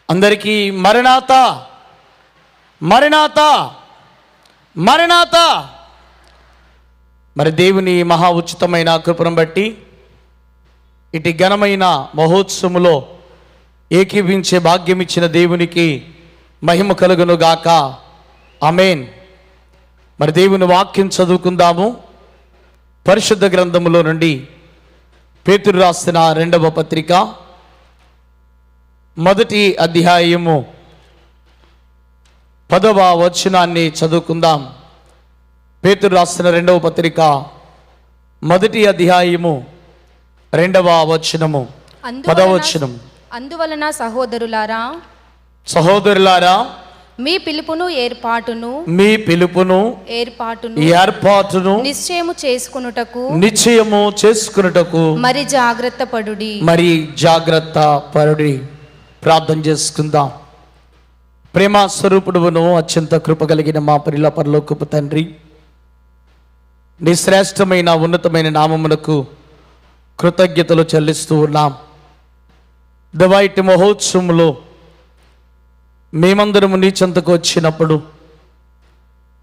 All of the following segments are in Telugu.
అందరికీ మరణాత మరణాత మరణాత. మరి దేవుని మహా ఉచితమైన కృపను బట్టి ఇటు ఘనమైన మహోత్సవములో ఏకీభించే భాగ్యం ఇచ్చిన దేవునికి మహిమ కలుగును గాక. ఆమేన్. మరి దేవుని వాక్యం చదువుకుందాము. పరిశుద్ధ గ్రంథములో నుండి పేతురు రాసిన 2వ పత్రిక 1వ అధ్యాయము 10వ వచనాన్ని చదువుకుందాం. పేతురు రాసిన 2వ పత్రిక 1వ అధ్యాయము 2వ వచనము 10వ వచనం. అందువలన సహోదరులారా మీ పిలుపును ఏర్పాటును నిశ్చయము చేసుకొనుటకు మరి జాగ్రత్త పరుడి. ప్రార్థన చేసుకుందాం. ప్రేమ స్వరూపుడును అత్యంత కృప కలిగిన మా ప్రియుల పరలోకపు తండ్రి, నీ శ్రేష్టమైన ఉన్నతమైన నామమునకు కృతజ్ఞతలు చెల్లిస్తూ ఉన్నాం. దైవాయిటి మహోత్సవంలో మేమందరము నీ చెంతకు వచ్చినప్పుడు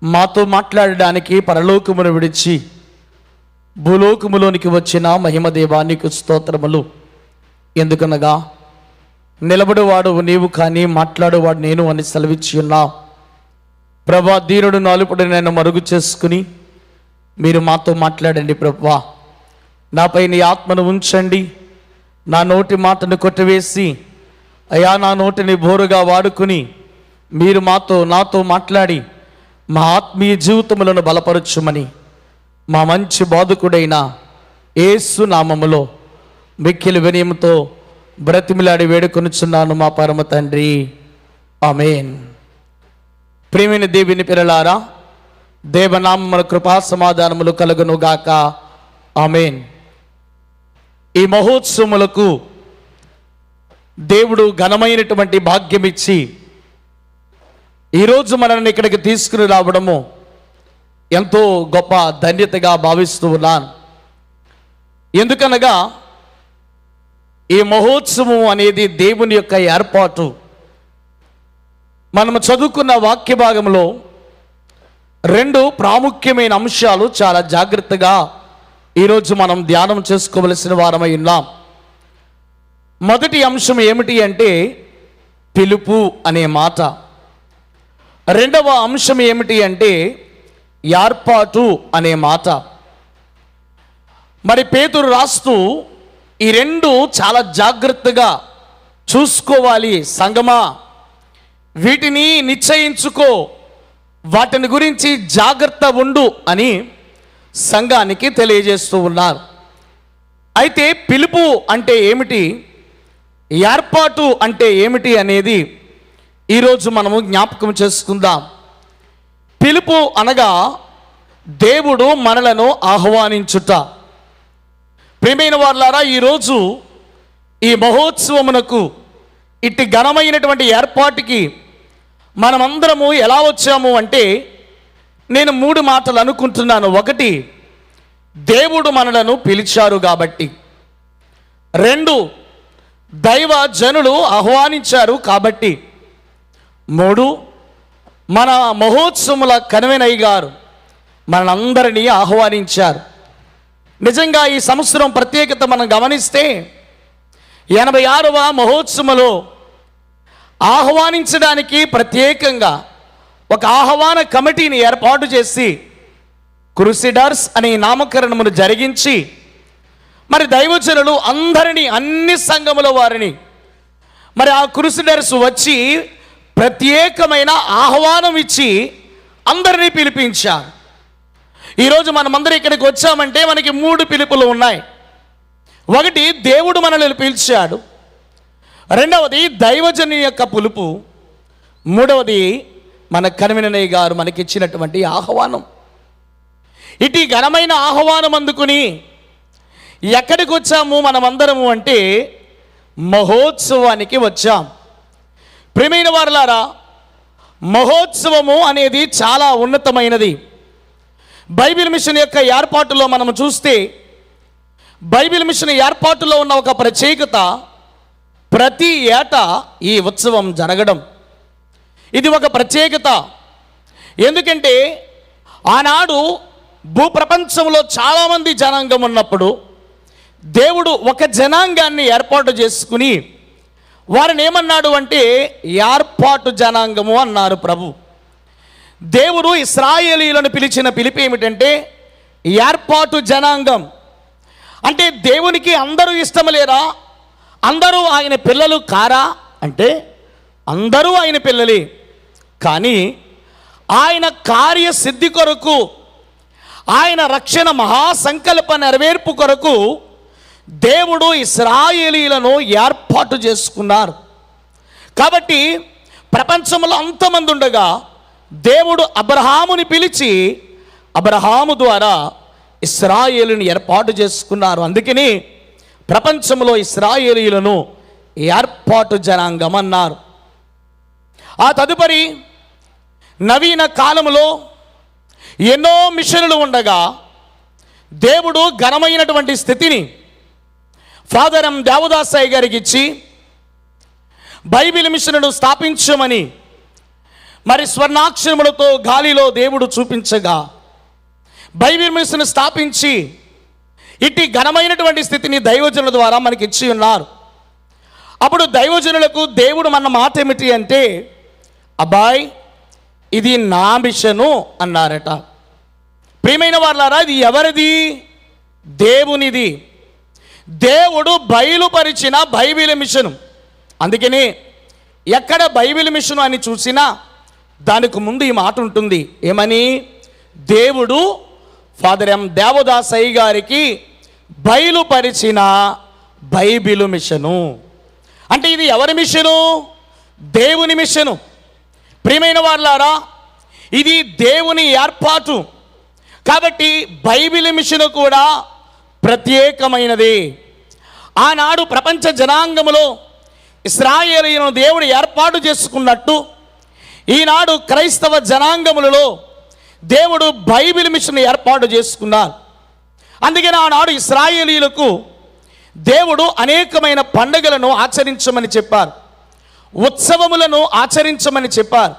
మాతో మాట్లాడడానికి పరలోకమును విడిచి భూలోకములోనికి వచ్చిన మహిమదేవానికి స్తోత్రములు. ఎందుకనగా నిలబడేవాడు నీవు కానీ మాట్లాడేవాడు నేను అని సెలవిచ్చి ఉన్నావు. ప్రభా, దీనుడు నాలుపుడు నేను మరుగు చేసుకుని మీరు మాతో మాట్లాడండి. ప్రభా, నాపై నీ ఆత్మను ఉంచండి. నా నోటి మాటను కొట్టివేసి అయా నా నోటిని బోరుగా వాడుకుని మీరు నాతో మాట్లాడి మా ఆత్మీయ జీవితములను బలపరచుమని మా మంచి బోధకుడైన యేసు నామములో మిక్కిలి వినయముతో బ్రతిమిలాడి వేడుకొనుచున్నాను మా పరమ తండ్రి. ఆమేన్. ప్రియమైన దేవుని పిల్లలారా, దేవనామముల కృపా సమాధానములు కలుగును గాక. ఆమేన్. ఈ మహోత్సవములకు దేవుడు ఘనమైనటువంటి భాగ్యం ఇచ్చి ఈరోజు మనల్ని ఇక్కడికి తీసుకుని రావడము ఎంతో గొప్ప ధన్యతగా భావిస్తూ ఉన్నాను. ఎందుకనగా ఈ మహోత్సవం అనేది దేవుని యొక్క ఏర్పాటు. మనము చదువుకున్న వాక్య భాగంలో 2 ప్రాముఖ్యమైన అంశాలు చాలా జాగ్రత్తగా ఈరోజు మనం ధ్యానం చేసుకోవలసిన వారమై ఉన్నాం. మొదటి అంశం ఏమిటి అంటే పిలుపు అనే మాట. 2వ అంశం ఏమిటి అంటే ఏర్పాటు అనే మాట. మరి పేతురు రాస్తూ ఈ 2 చాలా జాగ్రత్తగా చూసుకోవాలి సంగమా, వీటిని నిశ్చయించుకో, వాటిని గురించి జాగ్రత్త ఉండు అని సంఘానికి తెలియజేస్తూ ఉన్నారు. అయితే పిలుపు అంటే ఏమిటి, ఏర్పాటు అంటే ఏమిటి అనేది ఈరోజు మనము జ్ఞాపకం చేసుకుందాం. పిలుపు అనగా దేవుడు మనలను ఆహ్వానించుట. ప్రియమైన వారలారా, ఈరోజు ఈ మహోత్సవమునకు ఇట్టి ఘనమైనటువంటి ఏర్పాటుకి మనమందరము ఎలా వచ్చాము అంటే నేను 3 మాటలు అనుకుంటున్నాను. 1, దేవుడు మనలను పిలిచారు కాబట్టి. 2, దైవ జనులు ఆహ్వానించారు కాబట్టి. 3, మన మహోత్సవముల కన్వీనర్ గారు మనందరినీ ఆహ్వానించారు. నిజంగా ఈ సంవత్సరం ప్రత్యేకత మనం గమనిస్తే 86వ మహోత్సవంలో ఆహ్వానించడానికి ప్రత్యేకంగా ఒక ఆహ్వాన కమిటీని ఏర్పాటు చేసి క్రూసిడర్స్ అనే నామకరణమును జరిగించి మరి దైవజనులు అందరినీ, అన్ని సంఘముల వారిని మరి ఆ క్రూసిడర్స్ వచ్చి ప్రత్యేకమైన ఆహ్వానం ఇచ్చి అందరినీ పిలిపించారు. ఈరోజు మనమందరం ఇక్కడికి వచ్చామంటే మనకి 3 పిలుపులు ఉన్నాయి. 1, దేవుడు మనల్ని పిలిచాడు. 2వది దైవజను యొక్క పిలుపు. 3వది మన కన్వీనర్ గారు మనకిచ్చినటువంటి ఆహ్వానం. ఇటు ఘనమైన ఆహ్వానం అందుకుని ఎక్కడికి వచ్చాము మనమందరము అంటే మహోత్సవానికి వచ్చాం. ప్రియమైన వారలారా, మహోత్సవము అనేది చాలా ఉన్నతమైనది. బైబిల్ మిషన్ యొక్క ఏర్పాటులో మనం చూస్తే బైబిల్ మిషన్ ఏర్పాటులో ఉన్న ఒక ప్రత్యేకత ప్రతి ఏటా ఈ ఉత్సవం జరగడం ఇది ఒక ప్రత్యేకత. ఎందుకంటే ఆనాడు భూప్రపంచంలో చాలామంది జనాంగం ఉన్నప్పుడు దేవుడు ఒక జనాంగాన్ని ఏర్పాటు చేసుకుని వారిని ఏమన్నాడు అంటే ఏర్పాటు జనాంగము అన్నారు ప్రభు. దేవుడు ఇశ్రాయేలీయులను పిలిచిన పిలుపు ఏమిటంటే ఏర్పాటు జనాంగం. అంటే దేవునికి అందరూ ఇష్టం లేరా? అందరూ ఆయన పిల్లలు కారా అంటే అందరూ ఆయన పిల్లలే. కానీ ఆయన కార్యసిద్ధి కొరకు, ఆయన రక్షణ మహాసంకల్ప నెరవేర్పు కొరకు దేవుడు ఇశ్రాయేలీయులను ఏర్పాటు చేసుకున్నారు. కాబట్టి ప్రపంచంలో అంతమంది ఉండగా దేవుడు అబ్రహాముని పిలిచి అబ్రహాము ద్వారా ఇశ్రాయేలుని ఏర్పాటు చేసుకున్నారు. అందుకని ప్రపంచంలో ఇశ్రాయేలీయులను ఏర్పాటు జనాంగం అన్నారు. ఆ తదుపరి నవీన కాలంలో ఎన్నో మిషన్లు ఉండగా దేవుడు ఘనమైనటువంటి స్థితిని ఫాదర్ ఎం దేవదాసయ్య గారికి ఇచ్చి బైబిల్ మిషన్ను స్థాపించమని మరి స్వర్ణాక్షరములతో గాలిలో దేవుడు చూపించగా బైబిల్ మిషన్ స్థాపించి ఇట్టి ఘనమైనటువంటి స్థితిని దైవజనుల ద్వారా మనకి ఇచ్చి ఉన్నారు. అప్పుడు దైవజనులకు దేవుడు మన మాట ఏమిటి అంటే, అబ్బాయ్ ఇది నా మిషను అన్నారట. ప్రియమైన వాళ్ళారా, ఇది ఎవరిది? దేవునిది. దేవుడు బయలుపరిచిన బైబిల్ మిషను. అందుకని ఎక్కడ బైబిల్ మిషను అని చూసినా దానికి ముందు ఈ మాట ఉంటుంది. ఏమని? దేవుడు ఫాదర్ ఎం దేవదాసయ్య గారికి బయలుపరిచిన బైబిల్ మిషను. అంటే ఇది ఎవరి మిషను? దేవుని మిషను. ప్రియమైన వాళ్ళారా, ఇది దేవుని ఏర్పాటు. కాబట్టి బైబిల్ మిషను కూడా ప్రత్యేకమైనది. ఆనాడు ప్రపంచ జనాంగములో ఇశ్రాయేలీయులను దేవుడు ఏర్పాటు చేసుకున్నట్టు ఈనాడు క్రైస్తవ జనాంగములలో దేవుడు బైబిల్ మిషన్ ఏర్పాటు చేసుకున్నారు. అందుకని ఆనాడు ఇశ్రాయేలీయులకు దేవుడు అనేకమైన పండుగలను ఆచరించమని చెప్పారు, ఉత్సవములను ఆచరించమని చెప్పారు.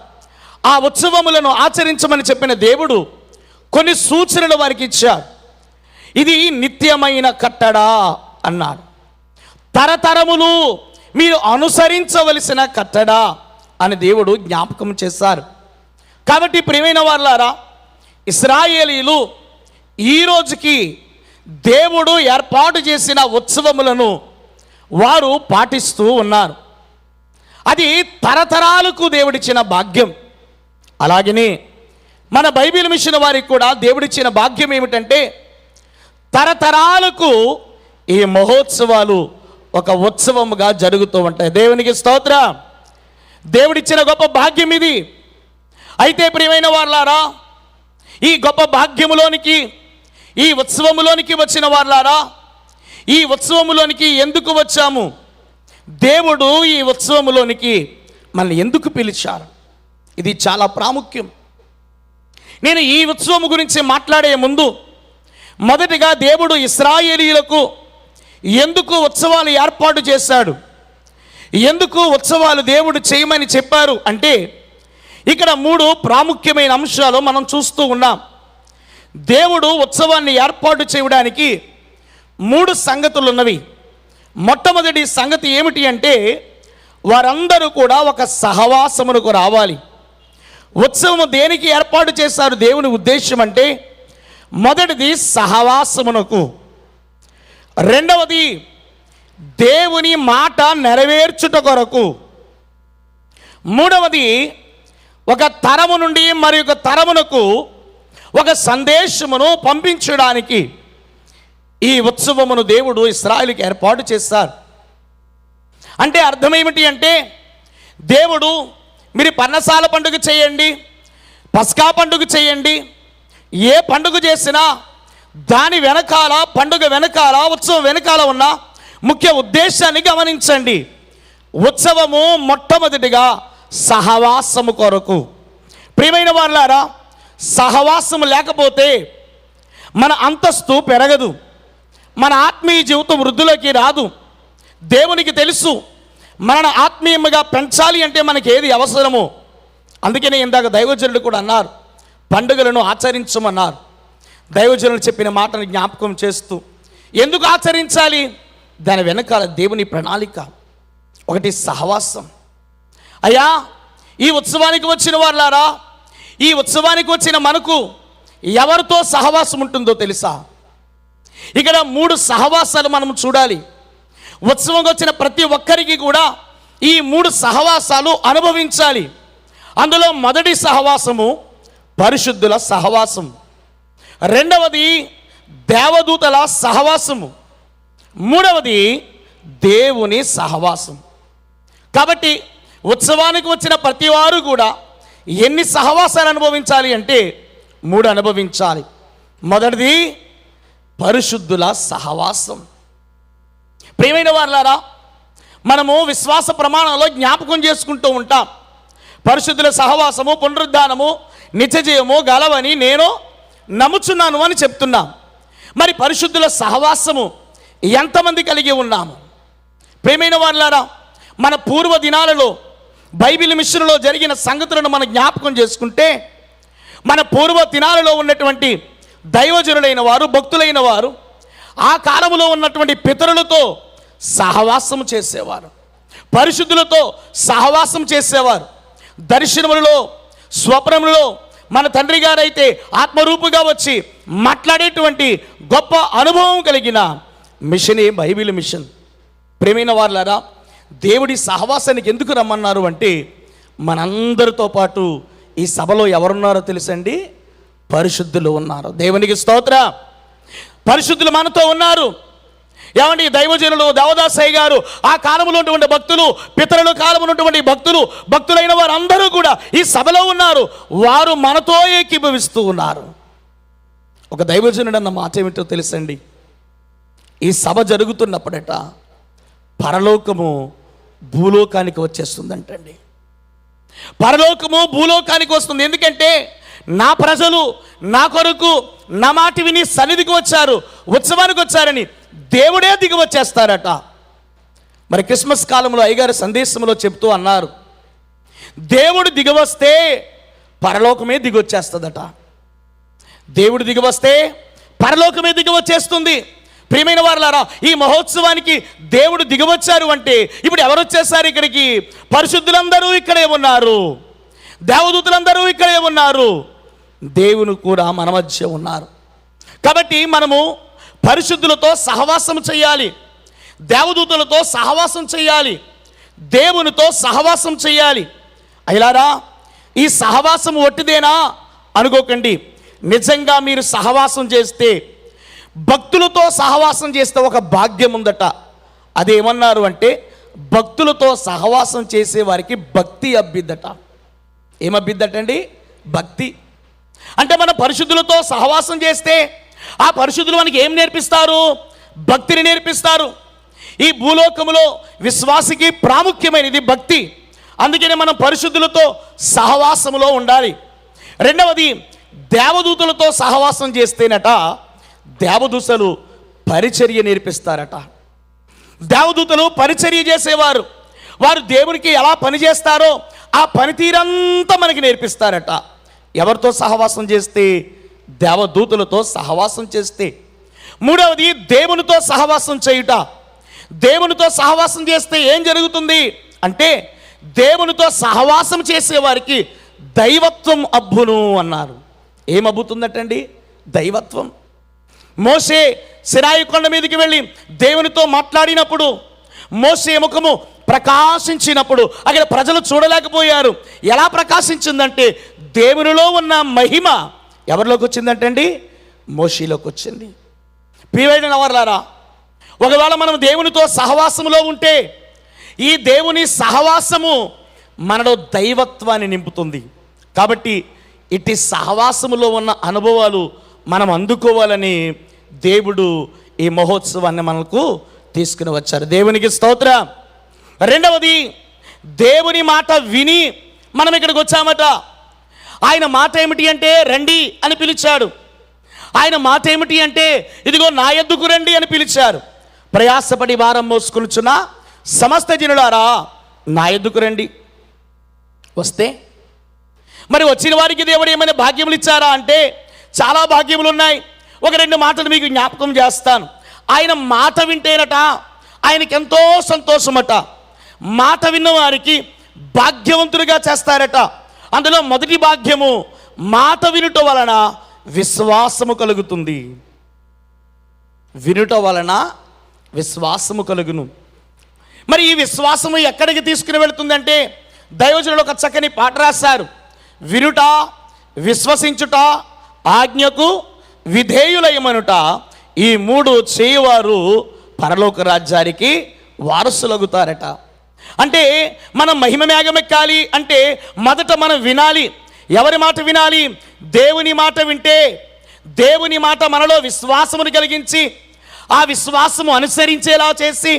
ఆ ఉత్సవములను ఆచరించమని చెప్పిన దేవుడు కొన్ని సూచనలు వారికి ఇచ్చారు. ఇది నిత్యమైన కట్టడా అన్నాడు. తరతరములు మీరు అనుసరించవలసిన కట్టడా అని దేవుడు జ్ఞాపకం చేశారు. కాబట్టి ప్రియమైన వాళ్ళారా, ఇశ్రాయేలీయులు ఈ రోజుకి దేవుడు ఏర్పాటు చేసిన ఉత్సవములను వారు పాటిస్తూ ఉన్నారు. అది తరతరాలకు దేవుడిచ్చిన భాగ్యం. అలాగనే మన బైబిల్ మిషన్ వారికి కూడా దేవుడిచ్చిన భాగ్యం ఏమిటంటే తరతరాలకు ఈ మహోత్సవాలు ఒక ఉత్సవముగా జరుగుతూ ఉంటాయి. దేవునికి స్తోత్రం. దేవుడిచ్చిన గొప్ప భాగ్యం ఇది. అయితే ప్రియమైన వాళ్ళారా, ఈ గొప్ప భాగ్యములోనికి, ఈ ఉత్సవములోనికి వచ్చిన వాళ్ళారా, ఈ ఉత్సవములోనికి ఎందుకు వచ్చాము? దేవుడు ఈ ఉత్సవములోనికి మనల్ని ఎందుకు పిలిచారు? ఇది చాలా ప్రాముఖ్యం. నేను ఈ ఉత్సవం గురించి మాట్లాడే ముందు మొదటిగా దేవుడు ఇశ్రాయేలీయులకు ఎందుకు ఉత్సవాలు ఏర్పాటు చేశాడు, ఎందుకు ఉత్సవాలు దేవుడు చేయమని చెప్పారు అంటే ఇక్కడ 3 ప్రాముఖ్యమైన అంశాలు మనం చూస్తూ ఉన్నాం. దేవుడు ఉత్సవాన్ని ఏర్పాటు చేయడానికి 3 సంగతులు ఉన్నవి. మొట్టమొదటి సంగతి ఏమిటి అంటే వారందరూ కూడా ఒక సహవాసమునకు రావాలి. ఉత్సవం దేనికి ఏర్పాటు చేశారు? దేవుని ఉద్దేశం అంటే మొదటిది సహవాసమునకు, రెండవది దేవుని మాట నెరవేర్చుట కొరకు, మూడవది ఒక తరము నుండి మరి ఒక తరమునకు ఒక సందేశమును పంపించడానికి ఈ ఉత్సవమును దేవుడు ఇశ్రాయేలుకి ఏర్పాటు చేశారు. అంటే అర్థం ఏమిటి అంటే దేవుడు మీరు పర్ణశాల పండుగ చేయండి, పస్కా పండుగ చేయండి, ఏ పండుగ చేసినా దాని వెనకాల, పండుగ వెనకాల, ఉత్సవం వెనకాల ఉన్న ముఖ్య ఉద్దేశాన్ని గమనించండి. ఉత్సవము మొట్టమొదటిగా సహవాసము కొరకు. ప్రియమైన వాళ్ళారా, సహవాసము లేకపోతే మన అంతస్తు పెరగదు, మన ఆత్మీయ జీవితం వృద్ధిలోకి రాదు. దేవునికి తెలుసు మనల్ని ఆత్మీయంగా పెంచాలి అంటే మనకి ఏది అవసరమో, అందుకనే ఇందాక దైవజనులు కూడా అన్నారు, పండుగలను ఆచరించమన్నారు. దైవజనులు చెప్పిన మాటను జ్ఞాపకం చేస్తూ, ఎందుకు ఆచరించాలి? దాని వెనకాల దేవుని ప్రణాళిక. ఒకటి సహవాసం. అయ్యా, ఈ ఉత్సవానికి వచ్చిన వాళ్ళారా, ఈ ఉత్సవానికి వచ్చిన మనకు ఎవరితో సహవాసం ఉంటుందో తెలుసా? ఇక్కడ 3 సహవాసాలు మనం చూడాలి. ఉత్సవంకి వచ్చిన ప్రతి ఒక్కరికి కూడా ఈ 3 సహవాసాలు అనుభవించాలి. అందులో మొదటి సహవాసము పరిశుద్ధుల సహవాసం, రెండవది దేవదూతల సహవాసము, మూడవది దేవుని సహవాసం. కాబట్టి ఉత్సవానికి వచ్చిన ప్రతి వారు కూడా ఎన్ని సహవాసాలు అనుభవించాలి అంటే 3 అనుభవించాలి. మొదటిది పరిశుద్ధుల సహవాసం. ప్రియమైన వారులారా, మనము విశ్వాస ప్రమాణంలో జ్ఞాపకం చేసుకుంటూ ఉంటాం, పరిశుద్ధుల సహవాసము, పునరుద్ధానము, నిత్యజీవము గలవని నేను నమ్ముచున్నాను అని చెప్తున్నాం. మరి పరిశుద్ధుల సహవాసము ఎంతమంది కలిగి ఉన్నాము? ప్రియమైన వారులారా, మన పూర్వ దినాలలో బైబిల్ మిషన్లో జరిగిన సంగతులను మనం జ్ఞాపకం చేసుకుంటే, మన పూర్వ దినాలలో ఉన్నటువంటి దైవజనులైన వారు, భక్తులైన వారు ఆ కాలంలో ఉన్నటువంటి పితరులతో సహవాసం చేసేవారు, పరిశుద్ధులతో సహవాసం చేసేవారు. దర్శనములలో, స్వప్నములలో మన తండ్రి గారైతే ఆత్మరూపుగా వచ్చి మాట్లాడేటువంటి గొప్ప అనుభవం కలిగిన మిషనే బైబిల్ మిషన్. ప్రేమైన వారులారా, దేవుడి సహవాసానికి ఎందుకు రమ్మన్నారు అంటే, మనందరితో పాటు ఈ సభలో ఎవరున్నారో తెలుసండి? పరిశుద్ధులు ఉన్నారు. దేవునికి స్తోత్ర. పరిశుద్ధులు మనతో ఉన్నారు. ఏమండి, దైవజనులు దేవదాసయ్య గారు, ఆ కాలంలో ఉన్నటువంటి భక్తులు, పితరుల కాలంలో ఉన్నటువంటి భక్తులు, భక్తులైన వారు అందరూ కూడా ఈ సభలో ఉన్నారు. వారు మనతో ఏకీభవిస్తూ ఉన్నారు. ఒక దైవజనుడు అన్న మాట ఏమిటో తెలుసండి? ఈ సభ జరుగుతున్నప్పుడట పరలోకము భూలోకానికి వచ్చేస్తుందంటండి. పరలోకము భూలోకానికి వస్తుంది. ఎందుకంటే నా ప్రజలు నా కొరకు నా మాట విని సన్నిధికి వచ్చారు, ఉత్సవానికి వచ్చారని దేవుడే దిగి వచ్చేస్తారట. మరి క్రిస్మస్ కాలంలో అయ్యగారి సందేశంలో చెప్తూ అన్నారు, దేవుడు దిగివస్తే పరలోకమే దిగి వచ్చేస్తుందట. దేవుడు దిగివస్తే పరలోకమే దిగి వచ్చేస్తుంది. ప్రియమైన వారులారా, ఈ మహోత్సవానికి దేవుడు దిగివచ్చారు అంటే ఇప్పుడు ఎవరు వచ్చేసారు ఇక్కడికి? పరిశుద్ధులందరూ ఇక్కడే ఉన్నారు, దేవదూతలందరూ ఇక్కడే ఉన్నారు, దేవుని కూడా మన మధ్య ఉన్నారు. కాబట్టి మనము పరిశుద్ధులతో సహవాసం చేయాలి, దేవదూతలతో సహవాసం చేయాలి, దేవునితో సహవాసం చేయాలి. అయ్యారా, ఈ సహవాసం ఒట్టిదేనా అనుకోకండి. నిజంగా మీరు సహవాసం చేస్తే, భక్తులతో సహవాసం చేస్తే ఒక భాగ్యం ఉందట. అదేమన్నారు అంటే, భక్తులతో సహవాసం చేసే వారికి భక్తి అబ్బిద్దట. ఏమబ్బిద్దటండి? భక్తి. అంటే మన పరిశుద్ధులతో సహవాసం చేస్తే ఆ పరిశుద్ధులు మనకి ఏం నేర్పిస్తారు? భక్తిని నేర్పిస్తారు. ఈ భూలోకములో విశ్వాసికి ప్రాముఖ్యమైనది భక్తి. అందుకనే మనం పరిశుద్ధులతో సహవాసములో ఉండాలి. రెండవది, దేవదూతలతో సహవాసం చేస్తేనట దేవదూతలు పరిచర్య నేర్పిస్తారట. దేవదూతలు పరిచర్య చేసేవారు. వారు దేవునికి ఎలా పనిచేస్తారో ఆ పనితీరంతా మనకి నేర్పిస్తారట. ఎవరితో సహవాసం చేస్తే? దేవదూతలతో సహవాసం చేస్తే. మూడవది, దేవునితో సహవాసం చేయుట. దేవునితో సహవాసం చేస్తే ఏం జరుగుతుంది అంటే, దేవునితో సహవాసం చేసేవారికి దైవత్వం అబ్బును అన్నారు. ఏమబ్బుతుందటండి? దైవత్వం. మోషే సినాయి కొండ మీదకి వెళ్ళి దేవునితో మాట్లాడినప్పుడు మోషే ముఖము ప్రకాశించినప్పుడు అక్కడ ప్రజలు చూడలేకపోయారు. ఎలా ప్రకాశించిందంటే, దేవునిలో ఉన్న మహిమ ఎవరిలోకి వచ్చిందంటండి? మోషేలోకి వచ్చింది. ప్రియమైన వారులారా, ఒకవేళ మనం దేవునితో సహవాసములో ఉంటే ఈ దేవుని సహవాసము మనలో దైవత్వాన్ని నింపుతుంది. కాబట్టి ఇట్టి సహవాసములో ఉన్న అనుభవాలు మనం అందుకోవాలని దేవుడు ఈ మహోత్సవాన్ని మనకు తీసుకుని వచ్చారు. దేవునికి స్తోత్రం. రెండవది, దేవుని మాట విని మనం ఇక్కడికి వచ్చామట. ఆయన మాట ఏమిటి అంటే, రండి అని పిలిచాడు. ఆయన మాట ఏమిటి అంటే, ఇదిగో నా యొద్దకు రండి అని పిలిచారు. ప్రయాసపడి భారం మోసుకొనుచున్న సమస్త జనులారా నా యొద్దకు రండి. వస్తే మరి వచ్చిన వారికి దేవుడు ఏమైనా భాగ్యములు ఇచ్చారా అంటే చాలా భాగ్యములు ఉన్నాయి. ఒక 2 మాటలు మీకు జ్ఞాపకం చేస్తాను. ఆయన మాట వింటేనట ఆయనకి ఎంతో సంతోషమట. మాట విన్న వారికి భాగ్యవంతులుగా చేస్తారట. అందులో మొదటి భాగ్యము, మాట వినుట వలన విశ్వాసము కలుగుతుంది. వినుట వలన విశ్వాసము కలుగును. మరి ఈ విశ్వాసము ఎక్కడికి తీసుకుని వెళుతుందంటే దైవజనులు ఒక చక్కని పాట రాశారు. వినుట, విశ్వసించుట, ఆజ్ఞకు విధేయులయమనుట, ఈ 3 చేయవారు పరలోక రాజ్యానికి వారసులగుతారట. అంటే మనం మహిమ మేఘమెక్కాలి అంటే మొదట మనం వినాలి. ఎవరి మాట వినాలి? దేవుని మాట వింటే దేవుని మాట మనలో విశ్వాసమును కలిగించి ఆ విశ్వాసము అనుసరించేలా చేసి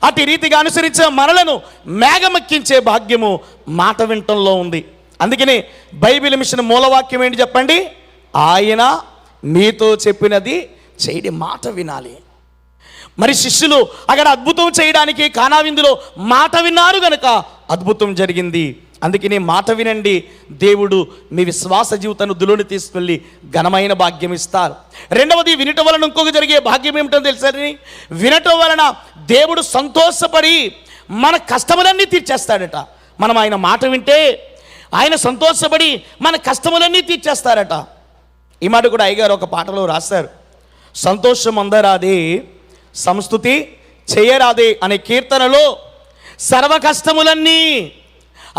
అటు రీతిగా అనుసరించే మనలను మేఘమెక్కించే భాగ్యము మాట వినటంలో ఉంది. అందుకని బైబిల్ మిషన్ మూలవాక్యం ఏంటి చెప్పండి? ఆయన మీతో చెప్పినది చేయడి. మాట వినాలి. మరి శిష్యులు అక్కడ అద్భుతం చేయడానికి కానా విందులో మాట విన్నారు గనుక అద్భుతం జరిగింది. అందుకని మాట వినండి, దేవుడు మీ విశ్వాస జీవితాన్ని దులోని తీసుకెళ్ళి ఘనమైన భాగ్యం ఇస్తారు. రెండవది, వినటం వలన ఇంకొక జరిగే భాగ్యం ఏమిటో తెలుసని, వినటం వలన దేవుడు సంతోషపడి మన కష్టములన్నీ తీర్చేస్తాడట. మనం ఆయన మాట వింటే ఆయన సంతోషపడి మన కష్టములన్నీ తీర్చేస్తారట. ఈ మాట కూడా అయ్యగారు ఒక పాటలో రాశారు. సంతోషం అందరాదే సంస్తుతి చేయరాదే అనే కీర్తనలో సర్వ కష్టములన్నీ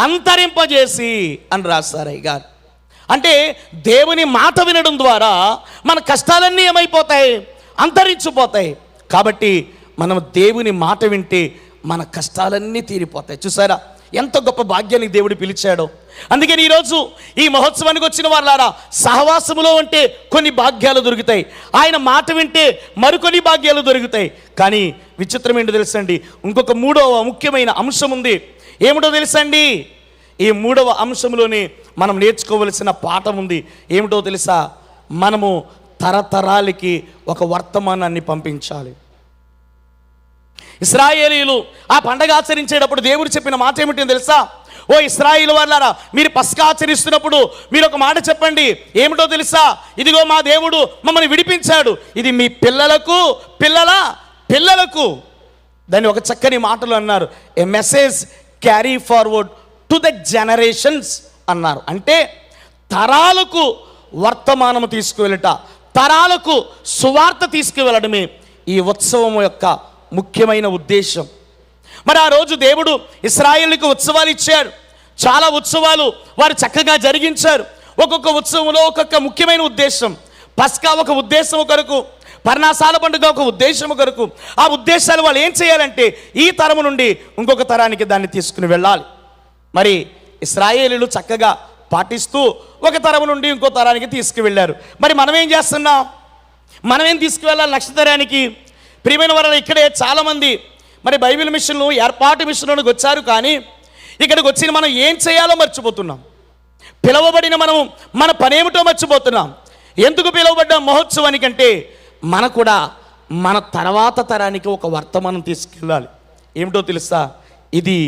అంతరింపజేసి అని రాస్తారు అయ్యగారు. అంటే దేవుని మాట వినడం ద్వారా మన కష్టాలన్నీ ఏమైపోతాయి? అంతరించిపోతాయి. కాబట్టి మనం దేవుని మాట వింటే మన కష్టాలన్నీ తీరిపోతాయి. చూసారా ఎంత గొప్ప భాగ్యానికి దేవుడు పిలిచాడో. అందుకని ఈరోజు ఈ మహోత్సవానికి వచ్చిన వాళ్ళారా, సహవాసములో ఉంటే కొన్ని భాగ్యాలు దొరుకుతాయి, ఆయన మాట వింటే మరికొన్ని భాగ్యాలు దొరుకుతాయి. కానీ విచిత్రం ఏంటో తెలుసండి, ఇంకొక 3వ ముఖ్యమైన అంశం ఉంది. ఏమిటో తెలుసండి? ఈ 3వ అంశంలోనే మనం నేర్చుకోవలసిన పాఠం ఉంది. ఏమిటో తెలుసా? మనము తరతరాలకి ఒక వర్తమానాన్ని పంపించాలి. ఇశ్రాయేలీయులు ఆ పండగ ఆచరించేటప్పుడు దేవుడు చెప్పిన మాట ఏమిటో తెలుసా? ఓ ఇశ్రాయేలు వాళ్ళారా, మీరు పస్కా ఆచరిస్తున్నప్పుడు మీరు ఒక మాట చెప్పండి. ఏమిటో తెలుసా? ఇదిగో మా దేవుడు మమ్మల్ని విడిపించాడు, ఇది మీ పిల్లలకు పిల్లల పిల్లలకు. దాన్ని ఒక చక్కని మాటలు అన్నారు, a message carry forward to the generations అన్నారు. అంటే తరాలకు వర్తమానము తీసుకువెళ్ళట, తరాలకు సువార్త తీసుకువెళ్ళడమే ఈ ఉత్సవం యొక్క ముఖ్యమైన ఉద్దేశం. మరి ఆ రోజు దేవుడు ఇశ్రాయేలుకు ఉత్సవాలు ఇచ్చారు. చాలా ఉత్సవాలు వారు చక్కగా జరిగించారు. ఒక్కొక్క ఉత్సవంలో ఒక్కొక్క ముఖ్యమైన ఉద్దేశం. పస్కా ఒక ఉద్దేశం కొరకు, పర్ణశాల పండుగ ఒక ఉద్దేశం కొరకు. ఆ ఉద్దేశాలు వాళ్ళు ఏం చేయాలంటే ఈ తరము నుండి ఇంకొక తరానికి దాన్ని తీసుకుని వెళ్ళాలి. మరి ఇశ్రాయేలీయులు చక్కగా పాటిస్తూ ఒక తరము నుండి ఇంకో తరానికి తీసుకువెళ్ళారు. మరి మనం ఏం చేస్తున్నాం? మనం ఏం తీసుకువెళ్ళాలి నెక్స్ట్ తరానికి? ప్రియమైన వారు, ఇక్కడే చాలామంది మరి బైబిల్ మిషన్లు ఏర్పాటు మిషన్లోకి వచ్చారు, కానీ ఇక్కడికి వచ్చిన మనం ఏం చేయాలో మర్చిపోతున్నాం. పిలువబడిన మనం మన పనేమిటో మర్చిపోతున్నాం. ఎందుకు పిలువబడ్డాం మహోత్సవానికంటే మన కూడా మన తర్వాత తరానికి ఒక వర్తమానం తీసుకెళ్ళాలి. ఏమిటో తెలుసా? ఇది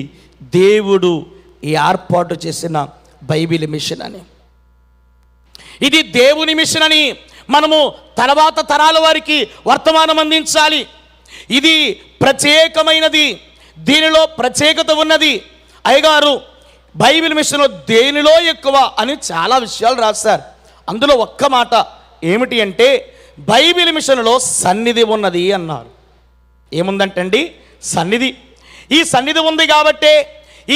దేవుడు ఏర్పాటు చేసిన బైబిల్ మిషన్ అని, ఇది దేవుని మిషన్ అని మనము తర్వాత తరాల వారికి వర్తమానం అందించాలి. ఇది ప్రత్యేకమైనది, దీనిలో ప్రత్యేకత ఉన్నది. అయ్యగారు బైబిల్ మిషన్లో దేనిలో ఎక్కువ అని చాలా విషయాలు రాశారు. అందులో ఒక్క మాట ఏమిటి అంటే బైబిల్ మిషన్లో సన్నిధి ఉన్నది అన్నారు. ఏముందంటండి? సన్నిధి. ఈ సన్నిధి ఉంది కాబట్టే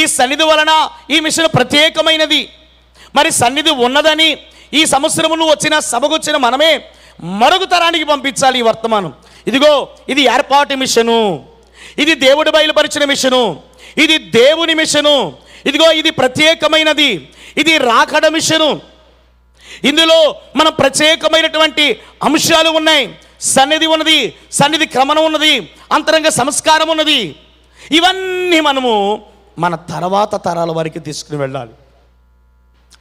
ఈ సన్నిధి వలన ఈ మిషన్ ప్రత్యేకమైనది. మరి సన్నిధి ఉన్నదని ఈ సంవత్సరములు వచ్చిన సభకు వచ్చిన మనమే మరొక తరానికి పంపించాలి ఈ వర్తమానం. ఇదిగో ఇది ఏర్పాటు మిషను, ఇది దేవుడు బయలుపరిచిన మిషను, ఇది దేవుని మిషను, ఇదిగో ఇది ప్రత్యేకమైనది, ఇది రాకడ మిషను. ఇందులో మనం ప్రత్యేకమైనటువంటి అంశాలు ఉన్నాయి. సన్నిధి ఉన్నది, సన్నిధి క్రమణం ఉన్నది, అంతరంగ సంస్కారం ఉన్నది. ఇవన్నీ మనము మన తర్వాత తరాల వారికి తీసుకుని వెళ్ళాలి.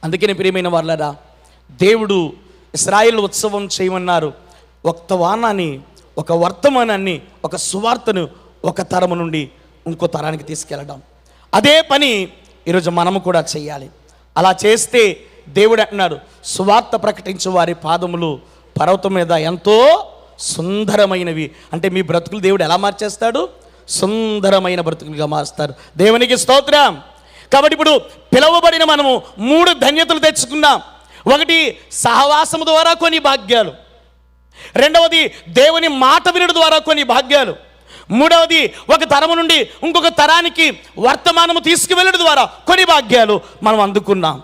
అందుకని ప్రియమైన వాళ్ళరా, దేవుడు ఇశ్రాయేల్ ఉత్సవం చేయమన్నారు. ఒక వానాన్ని, ఒక వర్తమానాన్ని, ఒక సువార్తను ఒక తరము నుండి ఇంకో తరానికి తీసుకెళ్ళడం. అదే పని ఈరోజు మనము కూడా చేయాలి. అలా చేస్తే దేవుడు అంటున్నాడు, సువార్త ప్రకటించు వారి పాదములు పర్వతం మీద ఎంతో సుందరమైనవి. అంటే మీ బ్రతుకులు దేవుడు ఎలా మార్చేస్తాడు? సుందరమైన బ్రతుకులుగా మారుస్తారు. దేవునికి స్తోత్రం. కాబట్టి ఇప్పుడు పిలువబడిన మనము 3 ధన్యతలు తెచ్చుకున్నాం. ఒకటి, సహవాసము ద్వారా కొన్ని భాగ్యాలు. రెండవది, దేవుని మాట వినడం ద్వారా కొన్ని భాగ్యాలు. మూడవది, ఒక తరము నుండి ఇంకొక తరానికి వర్తమానము తీసుకువెళ్ళడం ద్వారా కొన్ని భాగ్యాలు మనం అందుకున్నాం.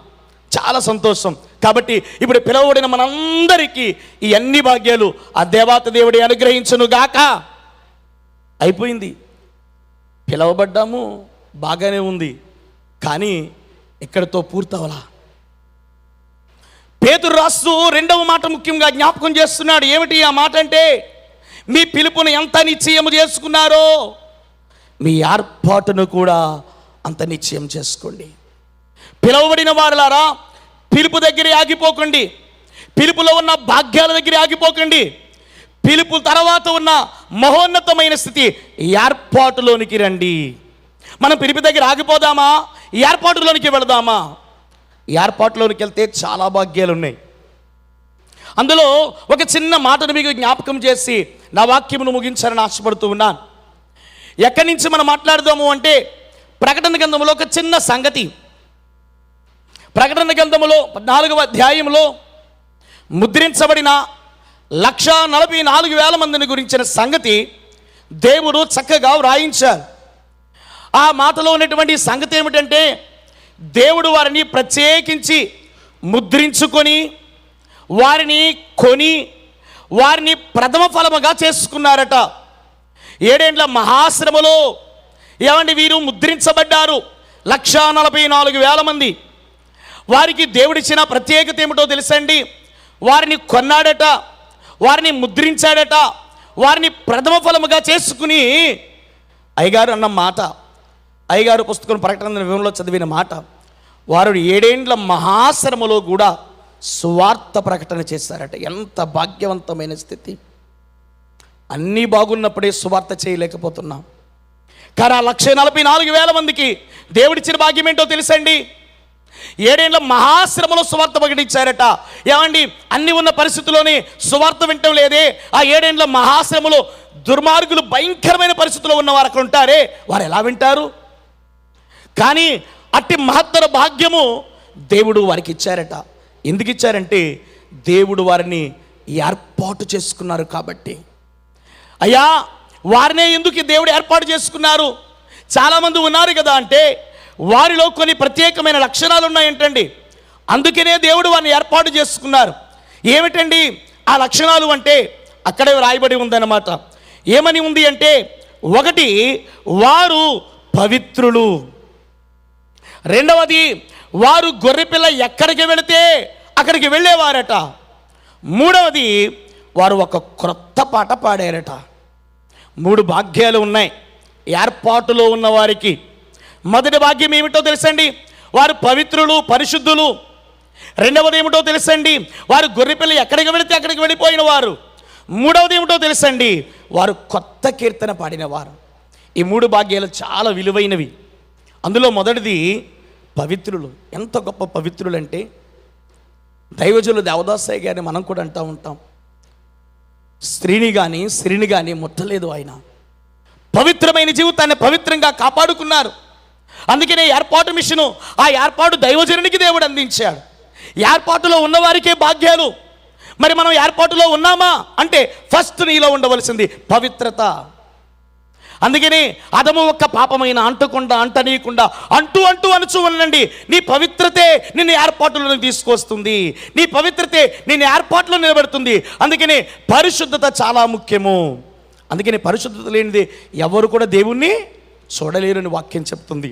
చాలా సంతోషం. కాబట్టి ఇప్పుడు పిలువబడిన మనందరికీ ఈ అన్ని భాగ్యాలు ఆ దేవాతి దేవుడి అనుగ్రహించును గాక. అయిపోయింది. పిలువబడ్డాము, బాగానే ఉంది, కానీ ఇక్కడితో పూర్తవలా. పేతురు రాస్తూ 2వ మాట ముఖ్యంగా జ్ఞాపకం చేస్తున్నాడు. ఏమిటి ఆ మాట అంటే, మీ పిలుపును ఎంత నిశ్చయం చేసుకున్నారో మీ ఏర్పాటును కూడా అంత నిశ్చయం చేసుకోండి. పిలువబడిన వారులారా, పిలుపు దగ్గర ఆగిపోకండి. పిలుపులో ఉన్న భాగ్యాల దగ్గర ఆగిపోకండి. పిలుపు తర్వాత ఉన్న మహోన్నతమైన స్థితి ఏర్పాటులోనికి రండి. మనం పిలుపు దగ్గర ఆగిపోదామా? ఏర్పాటులోనికి వెళదామా? ఏర్పాటులోనికి వెళ్తే చాలా భాగ్యాలు ఉన్నాయి. అందులో ఒక చిన్న మాటను మీకు జ్ఞాపకం చేసి నా వాక్యమును ముగించాలని ఆశపడుతూ ఉన్నాను. ఎక్కడి నుంచి మనం మాట్లాడదాము అంటే, ప్రకటన గ్రంథంలో ఒక చిన్న సంగతి. ప్రకటన గ్రంథములో 14వ అధ్యాయంలో ముద్రించబడిన 1,44,000 మందిని గురించిన సంగతి దేవుడు చక్కగా వ్రాయించారు. ఆ మాటలో ఉన్నటువంటి సంగతి ఏమిటంటే, దేవుడు వారిని ప్రత్యేకించి ముద్రించుకొని వారిని కొని వారిని ప్రథమ ఫలముగా చేసుకున్నారట. 7 ఏండ్ల మహాశ్రమలో ఏమండి వీరు ముద్రించబడ్డారు. 1,44,000 మంది. వారికి దేవుడిచ్చిన ప్రత్యేకత ఏమిటో తెలుసండి? వారిని కొన్నాడట, వారిని ముద్రించాడట, వారిని ప్రథమ ఫలముగా చేసుకుని అయ్యగారు అన్న మాట, అయ్యగారు పుస్తకం ప్రకటన వివరంలో చదివిన మాట, వారు 7 ఏండ్ల మహాశ్రమలో కూడా సువార్త ప్రకటన చేశారట. ఎంత భాగ్యవంతమైన స్థితి. అన్నీ బాగున్నప్పుడే సువార్త చేయలేకపోతున్నాం. కానీ ఆ 1,44,000 మందికి దేవుడిచ్చిన భాగ్యం ఏంటో తెలుసండి? 7 ఏండ్ల మహాశ్రమలో సువార్త ప్రకటించారట. ఏమండి, అన్ని ఉన్న పరిస్థితుల్లోనే సువార్త వింటం లేదే. ఆ 7 ఏండ్ల మహాశ్రమలో దుర్మార్గులు భయంకరమైన పరిస్థితుల్లో ఉన్నవారు అక్కడ ఉంటారే, వారు ఎలా వింటారు? కానీ అట్టి మహత్తర భాగ్యము దేవుడు వారికి ఇచ్చారట. ఎందుకు ఇచ్చారంటే, దేవుడు వారిని ఏర్పాటు చేసుకున్నారు కాబట్టి. అయ్యా, వారినే ఎందుకు దేవుడు ఏర్పాటు చేసుకున్నారు? చాలామంది ఉన్నారు కదా అంటే, వారిలో కొన్ని ప్రత్యేకమైన లక్షణాలు ఉన్నాయంటండి. అందుకనే దేవుడు వారిని ఏర్పాటు చేసుకున్నారు. ఏమిటండి ఆ లక్షణాలు అంటే, అక్కడే రాయబడి ఉందన్నమాట. ఏమని ఉంది అంటే, ఒకటి, వారు పవిత్రులు. రెండవది, వారు గొర్రెపిల్ల ఎక్కడికి వెళితే అక్కడికి వెళ్ళేవారట. మూడవది, వారు ఒక క్రొత్త పాట పాడారట. 3 భాగ్యాలు ఉన్నాయి ఏర్పాటులో ఉన్న వారికి. మొదటి భాగ్యం ఏమిటో తెలుసండి? వారు పవిత్రులు, పరిశుద్ధులు. రెండవది ఏమిటో తెలుసండి? వారు గొర్రెపిల్ల ఎక్కడికి వెళితే అక్కడికి వెళ్ళిపోయిన వారు. మూడవది ఏమిటో తెలుసండి? వారు కొత్త కీర్తన పాడినవారు. ఈ 3 భాగ్యాలు చాలా విలువైనవి. అందులో మొదటిది పవిత్రులు. ఎంత గొప్ప పవిత్రులు అంటే, దైవజనులు దేవదాసయ్య గారిని మనం కూడా అంటూ ఉంటాం, స్త్రీని కానీ స్త్రీని కానీ ముట్టలేదు ఆయన. పవిత్రమైన జీవితాన్ని పవిత్రంగా కాపాడుకున్నారు. అందుకనే ఏర్పాటు మిషను, ఆ ఏర్పాటు దైవజనునికి దేవుడు అందించాడు. ఏర్పాటులో ఉన్నవారికే భాగ్యాలు. మరి మనం ఏర్పాటులో ఉన్నామా అంటే, ఫస్ట్ నీలో ఉండవలసింది పవిత్రత. అందుకని అదము ఒక్క పాపమైన అంటనీయకుండా అంటూ అనుచు ఉండండి. నీ పవిత్రతే నిన్ను ఏర్పాటులోకి తీసుకొస్తుంది. నీ పవిత్రతే నిన్ను ఏర్పాటులో నిలబెడుతుంది. అందుకని పరిశుద్ధత చాలా ముఖ్యము. అందుకని పరిశుద్ధత లేనిది ఎవరు కూడా దేవుణ్ణి చూడలేరని వాక్యం చెప్తుంది.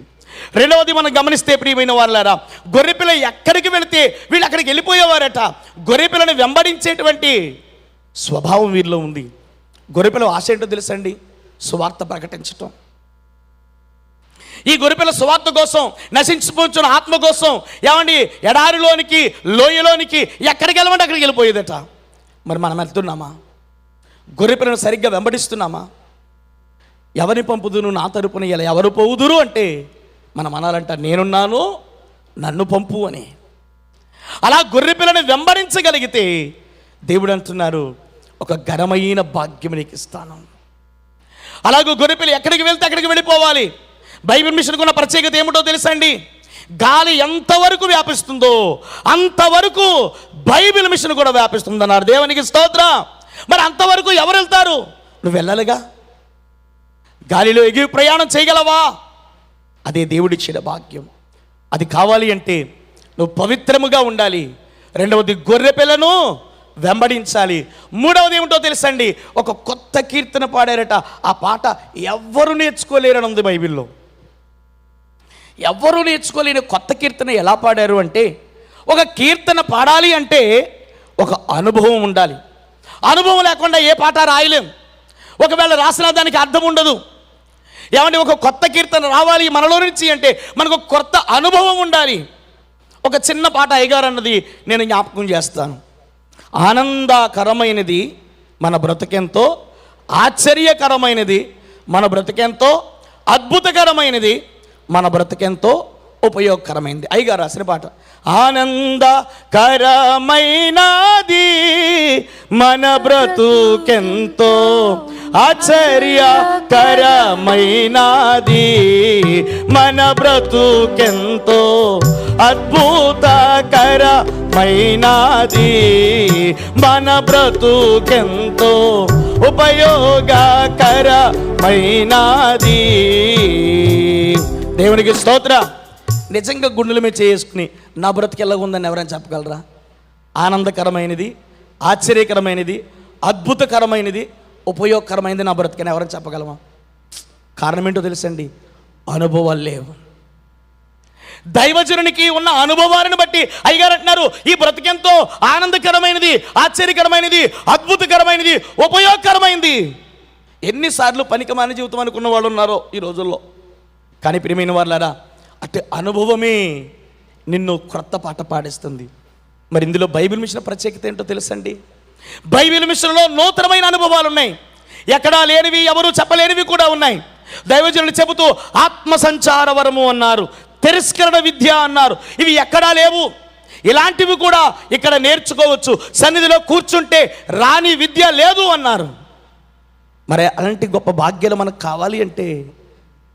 రెండవది మనం గమనిస్తే, ప్రియమైన వారులారా, గొర్రెపిల్ల ఎక్కడికి వెళితే వీళ్ళు అక్కడికి వెళ్ళిపోయేవారట. గొర్రెపిల్లని వెంబడించేటువంటి స్వభావం వీరిలో ఉంది. గొర్రెపిల్ల ఆశ ఏంటో తెలుసండి? సువార్త ప్రకటించటం. ఈ గొర్రెపిల్ల సువార్త కోసం, నశించిపోతున్న ఆత్మ కోసం, ఏమండి, ఎడారిలోనికి లోయలోనికి ఎక్కడికి వెళ్ళమంటే అక్కడికి వెళ్ళిపోయేదట. మరి మనం వెళ్తున్నామా? గొర్రెపిల్లను సరిగ్గా వెంబడిస్తున్నామా? ఎవరిని పంపుదును నా తరపున ఇలా ఎవరు పోవుదురు అంటే మనం అనాలంట నేనున్నాను నన్ను పంపు అని. అలా గొర్రె పిల్లని వెంబడించగలిగితే దేవుడు అంటున్నారు ఒక ఘనమైన భాగ్యం నీకు ఇస్తాను. అలాగే గొర్రెపిల్ల ఎక్కడికి వెళ్తే అక్కడికి వెళ్ళిపోవాలి. బైబిల్ మిషన్కు ఉన్న ప్రత్యేకత ఏమిటో తెలుసండి, గాలి ఎంతవరకు వ్యాపిస్తుందో అంతవరకు బైబిల్ మిషన్ కూడా వ్యాపిస్తుంది అన్నారు. దేవునికి స్తోత్రం. మరి అంతవరకు ఎవరు వెళ్తారు? నువ్వు వెళ్ళాలిగా. గాలిలో ఎగిరి ప్రయాణం చేయగలవా? అదే దేవుడిచ్చిన భాగ్యం. అది కావాలి అంటే నువ్వు పవిత్రముగా ఉండాలి. రెండవది గొర్రె పిల్లను వెంబడించాలి. మూడవది ఏమిటో తెలుసండి, ఒక కొత్త కీర్తన పాడారట. ఆ పాట ఎవ్వరు నేర్చుకోలేరని ఉంది బైబిల్లో. ఎవ్వరూ నేర్చుకోలేని కొత్త కీర్తన ఎలా పాడారు అంటే, ఒక కీర్తన పాడాలి అంటే ఒక అనుభవం ఉండాలి. అనుభవం లేకుండా ఏ పాట రాయలేం. ఒకవేళ రాసిన దానికి అర్థం ఉండదు. ఏమంటే ఒక కొత్త కీర్తన రావాలి మనలో నుంచి అంటే మనకు కొత్త అనుభవం ఉండాలి. ఒక చిన్న పాట అయ్యగారు అన్నది నేను జ్ఞాపకం చేస్తాను. ఆనందకరమైనది మన బ్రతుకెంతో, ఆశ్చర్యకరమైనది మన బ్రతుకెంతో, అద్భుతకరమైనది మన బ్రతుకెంతో ఉపయోగకరమైనది. అయ్యగారు రాసిన పాట. ఆనందకరమైనది మన బ్రతుకెంతో, ఆశ్చర్యకరమైనది మన బ్రతుకెంతో, అద్భుతకరమైనది మన బ్రతుకెంతో, ఉపయోగకరమైనది. దేవునికి స్తోత్ర. నిజంగా గుండెల మీద చేసుకుని నా బ్రతుకు ఎలాగుందని ఎవరైనా చెప్పగలరా? ఆనందకరమైనది, ఆశ్చర్యకరమైనది, అద్భుతకరమైనది, ఉపయోగకరమైనది నా బ్రతుకని ఎవరైనా చెప్పగలమా? కారణం ఏంటో తెలుసండి, అనుభవాలు లేవు. దైవజనునికి ఉన్న అనుభవాన్ని బట్టి అయ్యగారు అంటున్నారు ఈ బ్రతుకెంతో ఆనందకరమైనది, ఆశ్చర్యకరమైనది, అద్భుతకరమైనది, ఉపయోగకరమైనది. ఎన్నిసార్లు పనికిమాలిన జీవితం అనుకున్న వాళ్ళు ఉన్నారో ఈ రోజుల్లో. కానీ ప్రియమైన వాళ్ళారా, అటు అనుభవమే నిన్ను క్రొత్త పాట పాడిస్తుంది. మరి ఇందులో బైబిల్ మిషన్ ప్రత్యేకత ఏంటో తెలుసండి. బైబిల్ మిషన్లో నూతనమైన అనుభవాలు ఉన్నాయి. ఎక్కడా లేనివి, ఎవరు చెప్పలేనివి కూడా ఉన్నాయి. దైవజనులు చెబుతూ ఆత్మ సంచార వరము అన్నారు, తిరస్కరణ విద్య అన్నారు. ఇవి ఎక్కడా లేవు. ఇలాంటివి కూడా ఇక్కడ నేర్చుకోవచ్చు. సన్నిధిలో కూర్చుంటే రాని విద్య లేదు అన్నారు. మరి అలాంటి గొప్ప భాగ్యాలు మనకు కావాలి అంటే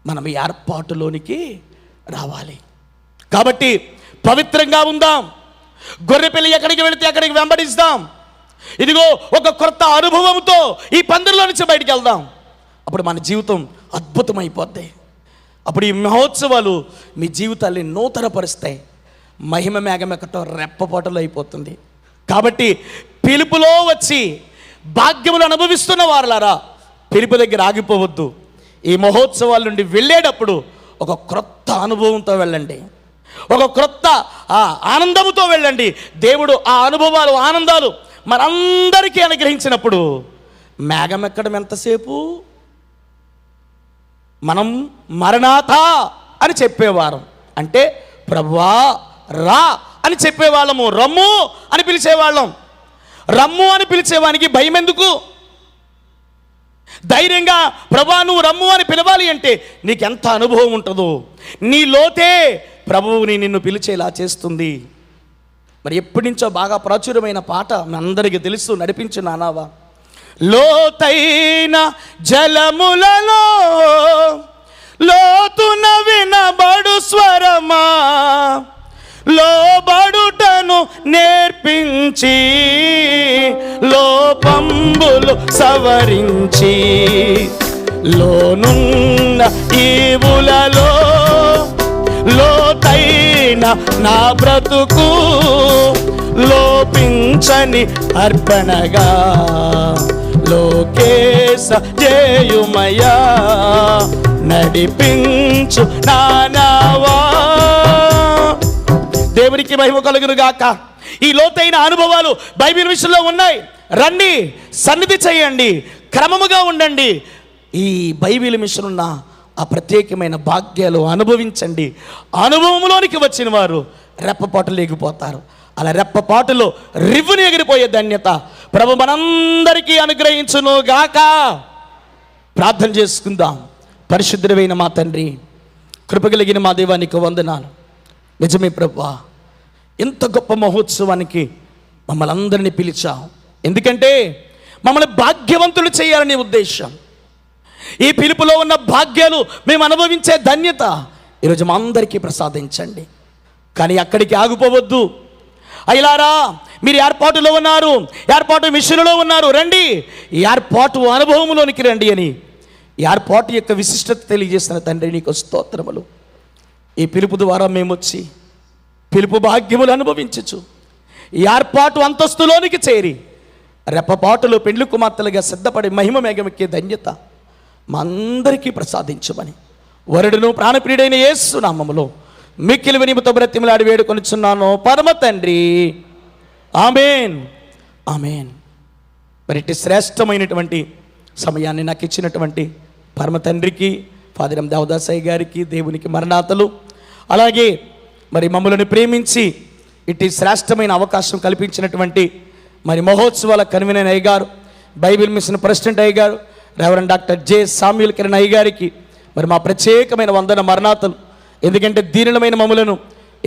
మనం ఏర్పాటులోనికి రావాలి. కాబట్టి పవిత్రంగా ఉందాం. గొర్రెపిల్ల ఎక్కడికి వెళితే అక్కడికి వెంబడిస్తాం. ఇదిగో ఒక కొత్త అనుభవంతో ఈ పందిరిలో నుంచి బయటికి వెళ్దాం. అప్పుడు మన జీవితం అద్భుతమైపోద్ది. అప్పుడు ఈ మహోత్సవాలు మీ జీవితాన్ని నూతనపరుస్తాయి. మహిమ మేఘమెక్కటం రెప్పపాటులో అయిపోతుంది. కాబట్టి పిలుపులో వచ్చి భాగ్యములు అనుభవిస్తున్న వారులారా, పిలుపు దగ్గర ఆగిపోవద్దు. ఈ మహోత్సవాల నుండి వెళ్ళేటప్పుడు ఒక క్రొత్త అనుభవంతో వెళ్ళండి, ఒక క్రొత్త ఆనందంతో వెళ్ళండి. దేవుడు ఆ అనుభవాలు, ఆనందాలు మనందరికీ అనుగ్రహించినప్పుడు మేఘం ఎక్కడం ఎంతసేపు? మనం మరణాథ అని చెప్పేవారం, అంటే ప్రభువా రా అని చెప్పేవాళ్ళము. రమ్ము అని పిలిచేవాళ్ళం. రమ్ము అని పిలిచేవానికి భయం ఎందుకు? ధైర్యంగా ప్రభువా నువ్వు రమ్ము అని పిలవాలి అంటే నీకెంత అనుభవం ఉంటుందో. నీ లోతే ప్రభువుని నిన్ను పిలిచేలా చేస్తుంది. మరి ఎప్పటి నుంచో బాగా ప్రాచుర్యమైన పాట మీ అందరికీ తెలుసు, నడిపించు నానావా. లోతైన జలములలో లోతున వినబడు స్వరమా, లోబడుటను నేర్పించి లోపంబులు సవరించి, లోనున్న ఈవులలో లోతైన నా బ్రతుకు లోపించని అర్పణగా లోకేశ జేయుమయా నడిపించు నానావా. దేవునికి మహిమ కలుగును గాక. ఈ లోతైన అనుభవాలు బైబిల్ విషయంలో ఉన్నాయి. రండి, సన్నిధి చేయండి, క్రమముగా ఉండండి. ఈ బైబిల్ మిషన్ ఉన్న ఆ ప్రత్యేకమైన భాగ్యాలు అనుభవించండి. అనుభవంలోనికి వచ్చిన వారు రెప్పపాటులు ఎగిపోతారు. అలా రెప్పపాటులో రివ్వుని ఎగిరిపోయే ధన్యత ప్రభు మనందరికీ అనుగ్రహించును గాక. ప్రార్థన చేసుకుందాం. పరిశుద్ధుడైన మా తండ్రి, కృపగలిగిన మా దేవా, నీకు వందనాలు. నిజమే ప్రభువా, ఇంత గొప్ప మహోత్సవానికి మమ్మల్ని అందరినీ పిలిచావు. ఎందుకంటే మమ్మల్ని భాగ్యవంతులు చేయాలని ఉద్దేశం. ఈ పిలుపులో ఉన్న భాగ్యాలు మేము అనుభవించే ధన్యత ఈరోజు మా అందరికీ ప్రసాదించండి. కానీ అక్కడికి ఆగిపోవద్దు. అయ్యలారా, మీరు ఏర్పాటులో ఉన్నారు, ఏర్పాటు మిషన్లో ఉన్నారు, రండి ఈ ఏర్పాటు అనుభవంలోనికి రండి అని ఈ ఏర్పాటు యొక్క విశిష్టత తెలియజేసిన తండ్రి, నీకు స్తోత్రములు. ఈ పిలుపు ద్వారా మేము వచ్చి పిలుపు భాగ్యములు అనుభవించచ్చు, ఈ ఏర్పాటు అంతస్తులోనికి చేరి రెప్పపాటులో పెండ్లి కుమార్తెలుగా సిద్ధపడి మహిమ మేఘమెక్కే ధన్యత మా అందరికీ ప్రసాదించమని వరుడును ప్రాణప్రియుడైన యేసు నామములో మిక్కిలి వినయముతో బ్రతిమలాడి వేడుకొనిచున్నాను పరమ తండ్రి, ఆమేన్, ఆమేన్. మరి ఇట్టి శ్రేష్టమైనటువంటి సమయాన్ని నాకు ఇచ్చినటువంటి పరమ తండ్రికి, ఫాదర్ ఎం దేవదాసయ్య గారికి, దేవునికి మరణాతలు, అలాగే మరి మమ్మల్ని ప్రేమించి ఇట్టి శ్రేష్టమైన అవకాశం కల్పించినటువంటి మరి మహోత్సవాల కన్వీనర్ అయ్య గారు, బైబిల్ మిషన్ ప్రెసిడెంట్ అయ్య గారు, reverend doctor J Samuel Kiran అయ్య గారికి మరి మా ప్రత్యేకమైన వందన మరణాతలు. ఎందుకంటే దీనులమైన మమ్మలను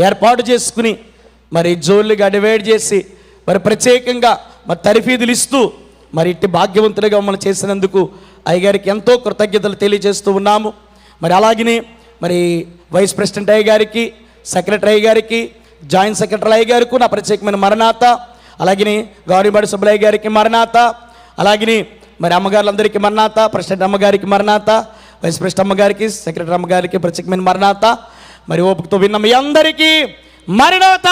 ఏర్పాటు చేసుకుని మరి జోళ్ళుగా డివైడ్ చేసి మరి ప్రత్యేకంగా మరి తరఫీదులు ఇస్తూ మరి ఇట్టి భాగ్యవంతులుగా మమ్మల్ని చేసినందుకు అయ్యగారికి ఎంతో కృతజ్ఞతలు తెలియజేస్తూ ఉన్నాము. మరి అలాగనే మరి వైస్ ప్రెసిడెంట్ అయ్య గారికి, సెక్రటరీ అయ్య గారికి, జాయింట్ సెక్రటరీ అయ్య గారికి నా ప్రత్యేకమైన మరణాత, అలాగనే గౌరీబాడి సుబ్బలయ్య గారికి మరణాత, అలాగనే మరి అమ్మగారులందరికీ మరణాత, ప్రెసిడెంట్ అమ్మగారికి మరణాత, వైస్ ప్రెసిడెంట్ అమ్మగారికి, సెక్రటరీ అమ్మగారికి ప్రత్యేకమైన మరణాత. మరి ఓపికతో విన్న మీ అందరికీ మరణాత.